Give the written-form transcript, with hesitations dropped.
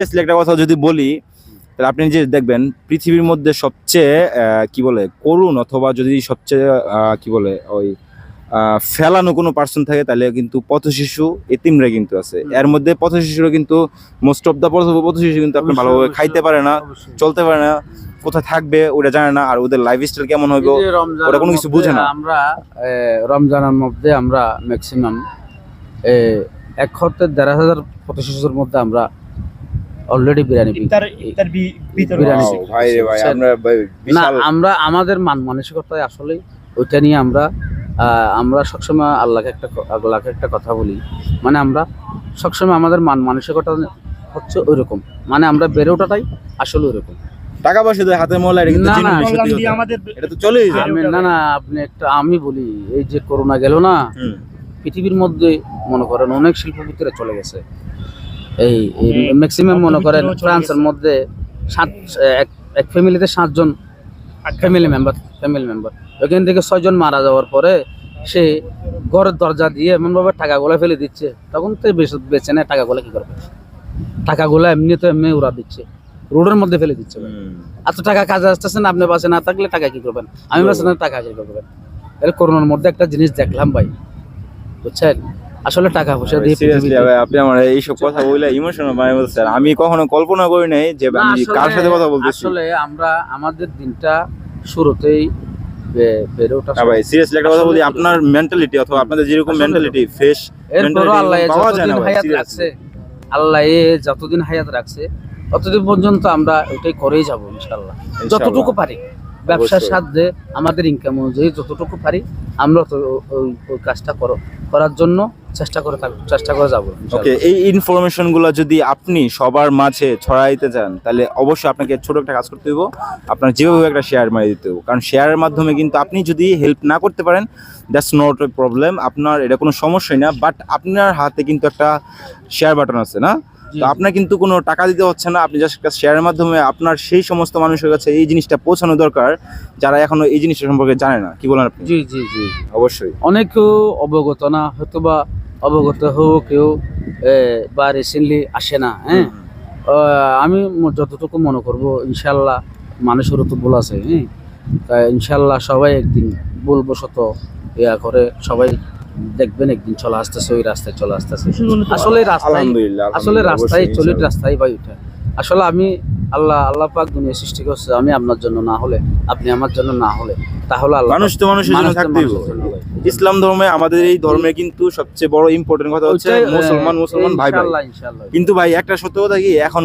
Seriously একটা কথা যদি বলি, তাহলে আপনি যে দেখবেন পৃথিবীর মধ্যে সবচেয়ে কি বলে করুণ, অথবা যদি সবচেয়ে কি বলে ওই ফেলানো কোনো পার্সন থাকে, তাহলে কিন্তু পথ শিশু এতিমরা কিন্তু আছে। এর মধ্যে পথ শিশুরা কিন্তু মোস্ট অফ দা পথ শিশু কিন্তু আপনি ভালোভাবে খাইতে পারে না, চলতে পারে না, কোথায় থাকবে ওটা জানে না, আর ওদের লাইফস্টাইল কেমন হবে ওটা কোনো কিছু বুঝে না। আমরা রমজানের মধ্যে আমরা ম্যাক্সিমাম 1,500 পথ শিশুর মধ্যে আমরা অলরেডি বিরিয়ানি ভাই রে ভাই, আমরা না, আমরা আমাদের মানসিকতায় আসলে ওইটা নিয়ে আমরা সবসময় আল্লাহকে একটা কথা বলি, মানে আমরা সবসময় আমাদের মানসিকতা হচ্ছে ওইরকম, মানে আমরা বেড়ে ওঠাটাই আসলে ওইরকম। টাকা পয়সা দিয়ে হাতে মহলা এটা কিন্তু এটা তো চলেই যায়। আমি বলি, এই যে করোনা গেল না, পৃথিবীর মধ্যে মনে করেন অনেক শিল্পপতিরা চলে গেছে। এই ম্যাক্সিমাম মনে করেন ফ্রান্সের মধ্যে এক ফ্যামিলিতে 7 জন ফ্যামিলি মেম্বার ওখান থেকে 6 জন মারা যাওয়ার পরে সে ঘরের দরজা দিয়ে এমনভাবে টাকাগুলো ফেলে দিচ্ছে, তখন তো বেঁচে নেয় টাকাগুলো কি করবে? টাকাগুলো এমনি উড়া দিচ্ছে, রোডের মধ্যে ফেলে দিচ্ছে। এত টাকা কাজে আসতেছে না, আপনি বাসে না থাকলে টাকা কি করবেন? আমি বাসে না, টাকা কি করবেন? এর করোনার মধ্যে একটা জিনিস দেখলাম ভাই, বুঝছেন, আসলে টাকা পয়সা দিয়ে সিরিয়াসলি ভাই আপনি আমার এইসব কথা বলে ইমোশনাল বানাই বলছেন। আমি কখনো কল্পনা করি নাই যে আমি কার সাথে কথা বলতেছি। আসলে আমরা আমাদের দিনটা শুরুতেই বেড়ে ওঠা। না ভাই, সিরিয়াসলি একটা কথা বলি, আপনার মেন্টালিটি অথবা আপনাদের যেরকম মেন্টালিটি ফ্রেশ আল্লাহ যতদিন হায়াত রাখছে ততদিন পর্যন্ত আমরা ওইটাই করেই যাবো ইনশাআল্লাহ। যতটুকু পারি ব্যবসার সাথে আমাদের ইনকাম অনুযায়ী যতটুকু পারি আমরা ওই কাজটা করার জন্য চেষ্টা করে যাবো। ওকে, এই ইনফরমেশন গুলো যদি আপনি সবার মাঝে ছড়াইতে চান, তাহলে অবশ্যই আপনাকে ছোট একটা কাজ করতে হবে, আপনার যেভাবে একটা শেয়ার মারি দিতে হবে। কারণ শেয়ারের মাধ্যমে কিন্তু আপনি যদি হেল্প না করতে পারেন, দ্যাটস নট এ প্রবলেম, আপনার এটা কোনো সমস্যাই না। বাট আপনার হাতে কিন্তু একটা শেয়ার বাটন আছে না, তো আপনার কিন্তু কোনো টাকা দিতে হচ্ছে না, আপনি জাস্ট শেয়ারের মাধ্যমে আপনার সেই সমস্ত মানুষের কাছে এই জিনিসটা পৌঁছানো দরকার যারা এখনো এই জিনিসটা সম্পর্কে জানে না। কি বলেন আপনি? জি, অবশ্যই অনেকেও অবগত না, হয়তো বা অবগত হোক কেউ বা রিসেন্টলি আসে না। আমি যতটুকু মনে করব ইনশাল্লাহ, মানুষেরও তো ভুল আছে, তাই ইনশাল্লাহ সবাই একদিন ভুলবশত করে সবাই দেখবেন একদিন চলে আসতেছে, ওই রাস্তায় চলে আসতেছে। আসলে রাস্তায় চলিত রাস্তায় ভাই ওঠে। আসলে আমি আল্লাহ পাক দুনিয়া সৃষ্টি করছে, আমি আপনার জন্য না হলে, আপনি আমার জন্য না হলে, তাহলে মানুষ তো মানুষের জন্য থাকতেই হবে। ইসলাম ধর্মে, আমাদের এই ধর্মে কিন্তু সবচেয়ে বড় ইম্পর্টেন্ট কথা হচ্ছে মুসলমান ভাই ভাই। কিন্তু ভাই একটা সত্য কথা কি, এখন